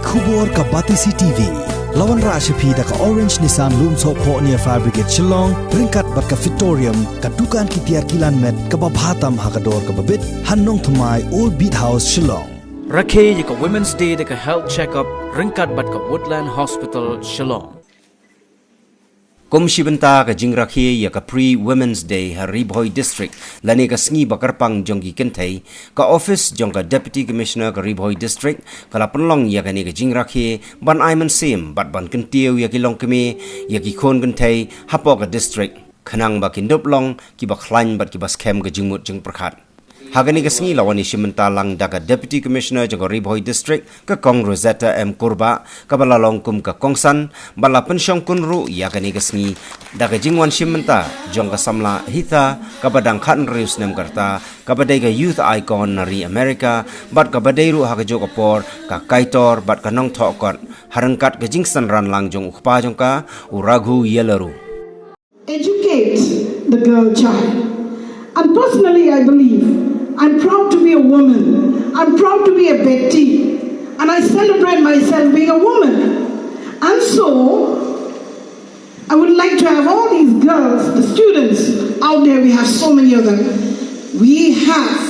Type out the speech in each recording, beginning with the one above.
Kubor ka Batisi TV. Lawan Rashapi da ka Orange Nissan Loom So Po near Fire Brigade Shillong. Ringkat bat ka Victorium ka Dukan Kitiar Kilan Met ka Babhatam Hakador ka Babit. Hannong Thumai Old Beat House Shillong. Rakhe ka Women's Day da ka health checkup. Ringkat bat ka Woodland Hospital Shillong. Komshibanta ka jingrakhi ya ka pre-Women's Day hari Bhoi District lani ka sngi bakarpang jonggi kentai ka office jong ka Deputy Commissioner ka Bhoi District kala penlong ya ka ni ka jingrakhi ban Mynsiem bat ban kentiu ya ki Longkmie ya ki khon kentai hapo ka district khanang ba kindop long ki ba khlain bat ki bas khem ka jingmut jing prakhat hagani ka sngi lawani shimanta lang da ka Deputy Commissioner jong ka Bhoi District ka Kong Rosetta M Kurba ka bala longkum ka Kongsan bala pensyong kunru ya ka ni ka sngi da ka jingwan shimanta jong ka samla hitha ka badang khan rius nem karta ka badai ka youth icon nari America bat ka badai ru ha ka jok por ka kaitor bat ka nong thokot harangkat ka jingsan ran lang jong ukpa jong ka uragu yelaru. Educate the girl child. And personally I believe I'm proud to be a woman. I'm proud to be a Betty. And I celebrate myself being a woman. And so, I would like to have all these girls, the students out there, we have so many of them. We have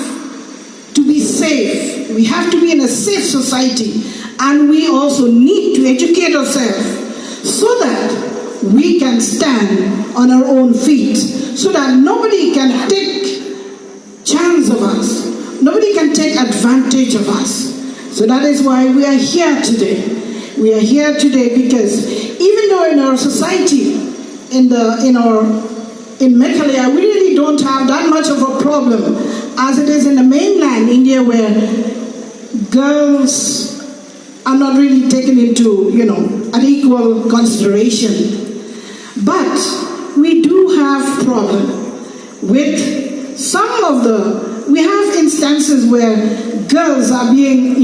to be safe. We have to be in a safe society. And we also need to educate ourselves so that we can stand on our own feet. So that nobody can take chance of us. Nobody can take advantage of us. So that is why we are here today. We are here today because even though in our society, in Meghalaya, we really don't have that much of a problem as it is in the mainland India where girls are not really taken into, an equal consideration. But we do have problem with we have instances where girls are being,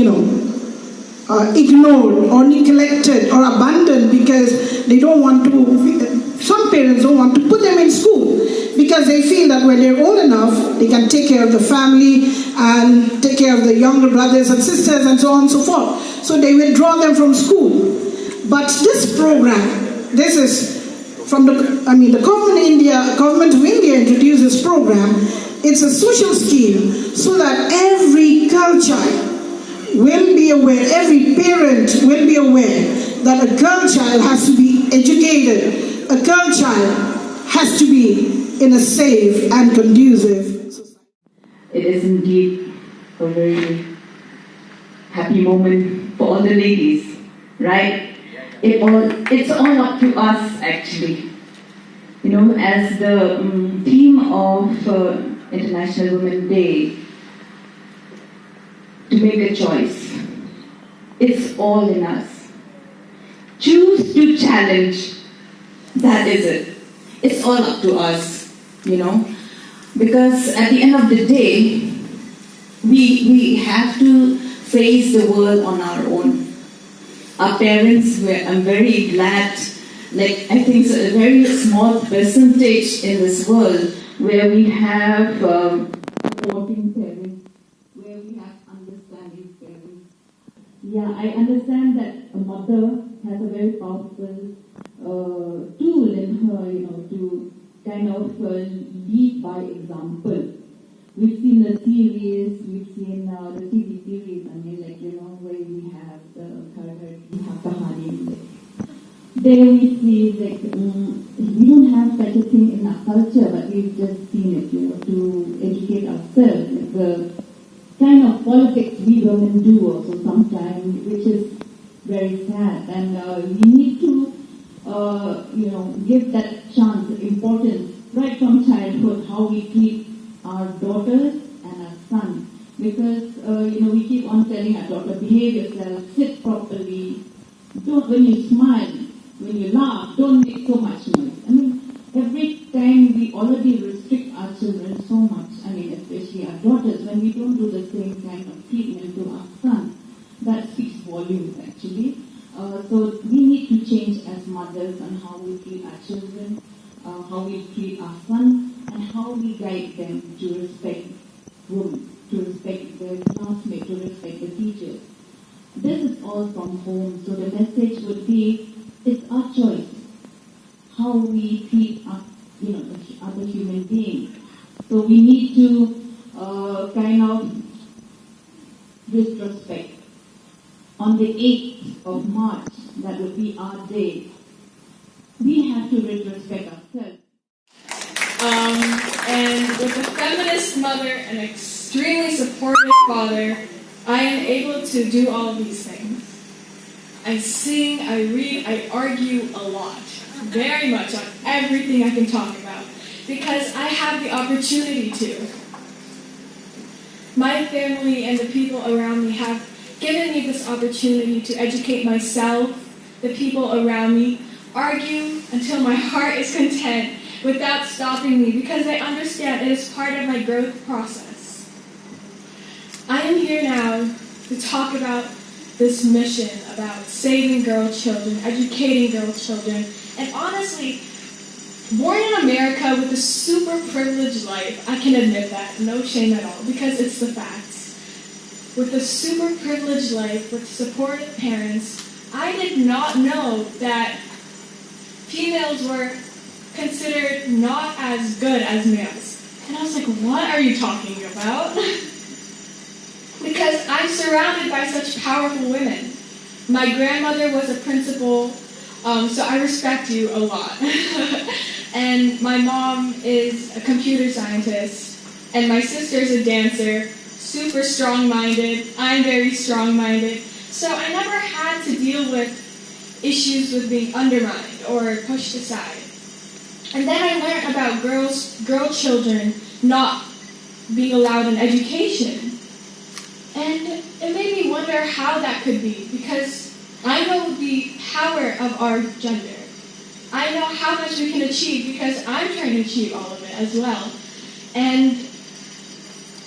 ignored or neglected or abandoned because they don't want to, some parents don't want to put them in school because they feel that when they're old enough, they can take care of the family and take care of the younger brothers and sisters and so on and so forth. So they withdraw them from school. But this program, this is from the government of India introduced this program. It's a social scheme so that every girl child will be aware, every parent will be aware that a girl child has to be educated. A girl child has to be in a safe and conducive society. It is indeed a very happy moment for all the ladies, right? It's all up to us, actually. As the theme of International Women's Day, to make a choice. It's all in us. Choose to challenge. That is it. It's all up to us, because at the end of the day, we have to face the world on our own. Our parents I'm very glad, I think it's a very small percentage in this world where we have supporting parents, where we have understanding parents. Yeah, I understand that a mother has a very powerful tool in her, to kind of lead by example. We've seen the series, we've seen the TV series, where we have the Kahani. There we see we don't have such a thing in our culture, but we've just seen it, to educate ourselves. The kind of politics we women do also sometimes, which is very sad. And we need to, give that chance, importance, right from childhood, how we treat our daughters and our sons. Because, we keep on telling our daughter, behave yourself, sit properly, when you smile, when you laugh, don't make so much noise. Every time we already restrict our children so much, especially our daughters, when we don't do the same kind of treatment to our sons, that speaks volumes actually. So we need to change as mothers on how we treat our children, how we treat our sons, and how we guide them to respect women, to respect their classmates, to respect the teachers. This is all from home, so the message would be, it's our choice how we treat the other human beings. So we need to kind of retrospect. On the 8th of March, that would be our day, we have to retrospect ourselves. And with a feminist mother and an extremely supportive father, I am able to do all of these things. I sing, I read, I argue a lot, very much on everything I can talk about, because I have the opportunity to. My family and the people around me have given me this opportunity to educate myself, the people around me, argue until my heart is content without stopping me, because I understand it is part of my growth process. I am here now to talk about this mission about saving girl children, educating girl children, and honestly, born in America with a super privileged life, I can admit that, no shame at all, because it's the facts. With a super privileged life, with supportive parents, I did not know that females were considered not as good as males. And I was like, what are you talking about? Because I'm surrounded by such powerful women. My grandmother was a principal, so I respect you a lot. And my mom is a computer scientist, and my sister's a dancer, super strong-minded. I'm very strong-minded. So I never had to deal with issues with being undermined or pushed aside. And then I learned about girl children not being allowed an education. And it made me wonder how that could be, because I know the power of our gender. I know how much we can achieve because I'm trying to achieve all of it as well. And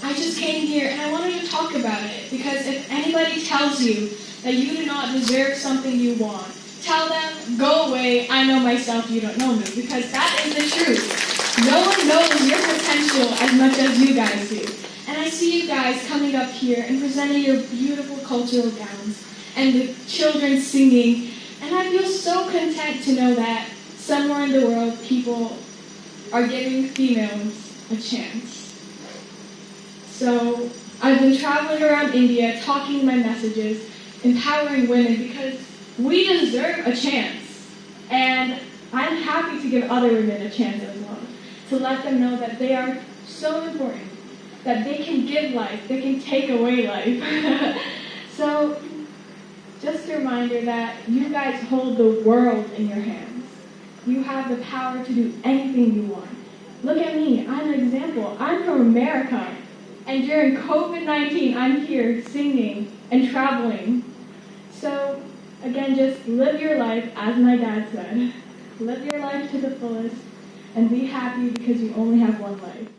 I just came here and I wanted to talk about it, because if anybody tells you that you do not deserve something you want, tell them, go away, I know myself, you don't know me, because that is the truth. No one knows your potential as much as you guys do. And I see you guys coming up here and presenting your beautiful cultural gowns, and the children singing, and I feel so content to know that somewhere in the world people are giving females a chance. So I've been traveling around India, talking my messages, empowering women, because we deserve a chance. And I'm happy to give other women a chance as well, to let them know that they are so important, that they can give life, they can take away life. So just a reminder that you guys hold the world in your hands. You have the power to do anything you want. Look at me, I'm an example. I'm from America, and during COVID-19, I'm here singing and traveling. So again, just live your life, as my dad said. Live your life to the fullest, and be happy, because you only have one life.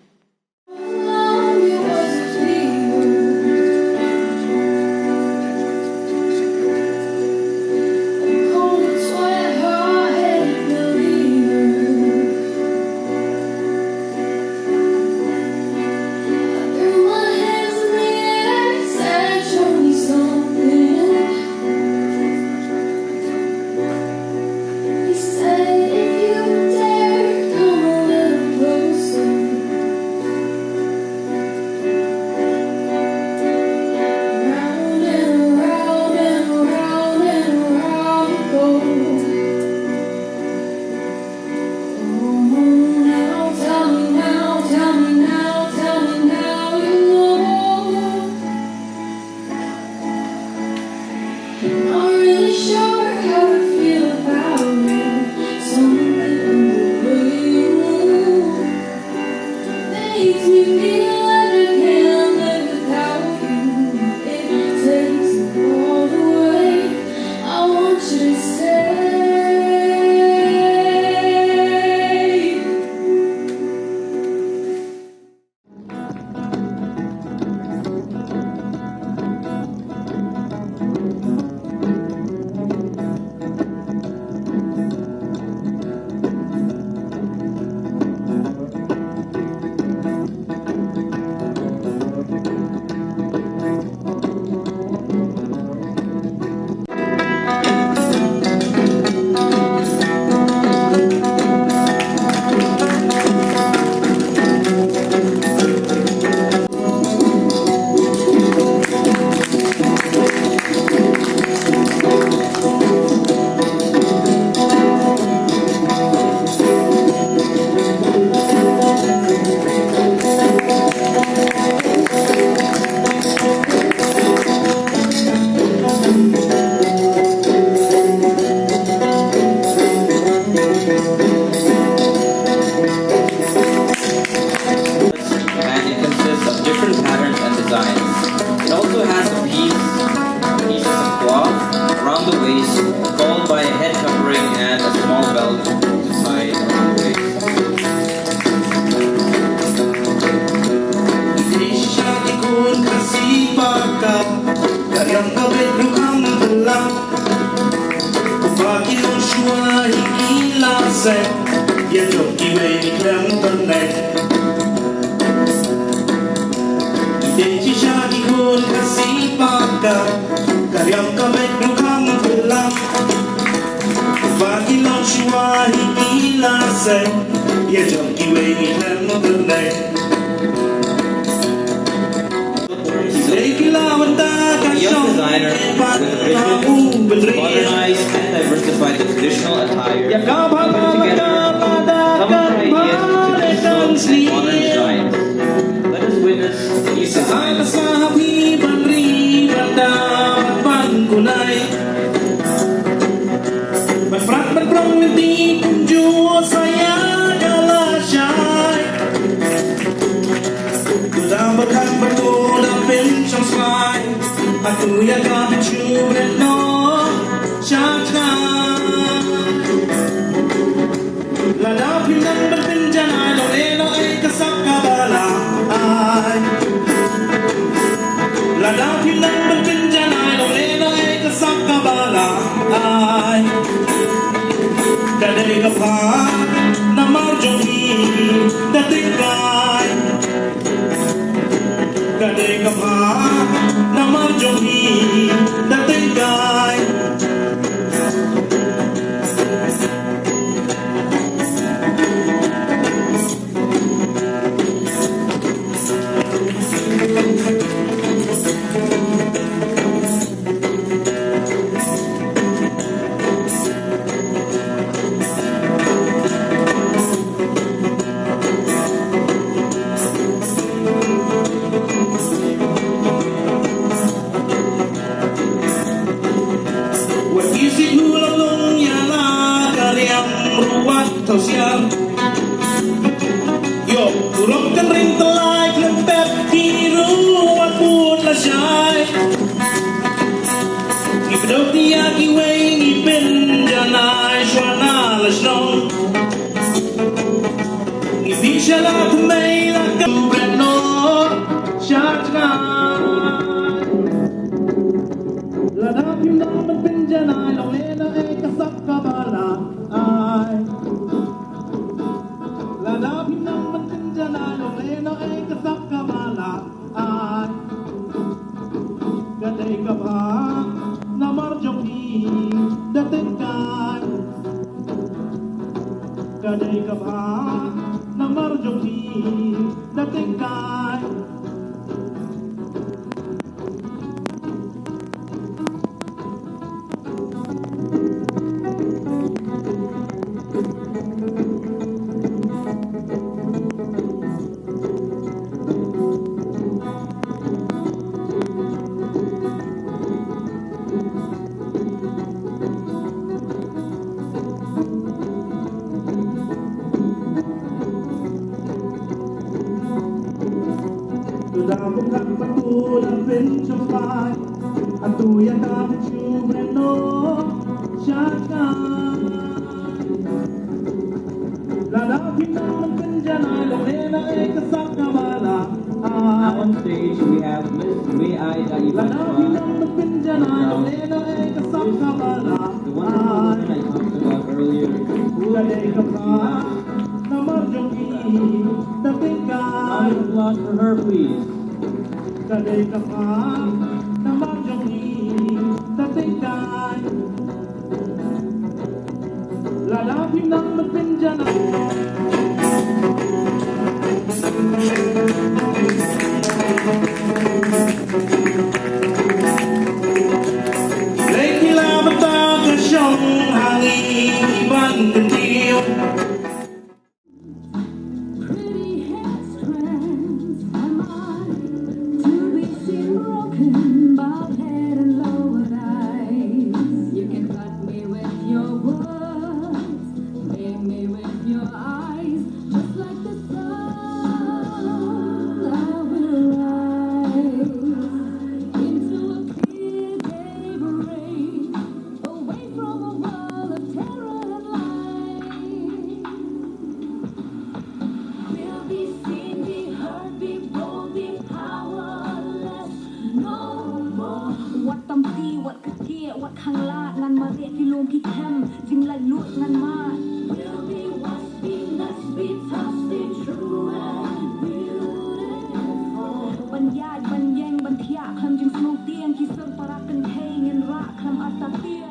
kam pelang bagi shua ila se ye jo ki we klem ton nei de chi sha ki kun kasi paka karyam ka me kam pelang bagi shua ila se ye jo ki we klem ton nei A young designer with a vision to modernize and diversify the traditional attire, putting together some ideas into traditional and modern designs. Let us witness these designs. Aku ya kami cuma no syakna lada pinang berpinjana lo eno kesak kabala lada pinang berpinjana lo eno kesak kabala kadai kapa namar jogi datingkai kadai kapa namar jogi datingkai siang yo turun kering telai kelempet biru pun lah syai ngipedok dia kiwe ngipin janai shwana lah shnong ngibishala kumei lah kabreno syatna ladap yung naman pinjanai long lena kasak kabala ay ladap yung naman pinjanai long lena kasak kabala ay gaday ka ba na marjoki dating kay gaday ka ba na marjoki dating kay bukan betul dan sampai atu yang kami cuma no syakan lada pinang penjana lorena kesak kabala. On stage we have Miss Bhoi lada pinang penjana lorena kesak kabala. the wonderful woman I talked about earlier. Gaday ka pa na marjoki datingkay. Applause for her, please. Gaday ka pa na marjoki datingkay. Lalapin ng magpinjana. Lekila betang kesyong hangin iban kecil. You can cut me with your words, make me with your eyes. khang la ngan ma de ki lom ki them jing lai lut ngan ma will be what's been that's be fantastic true and beautiful ban ya ban yang ban thia kham jing snu tiang ki sar para kan thei ngan ra kham ata pi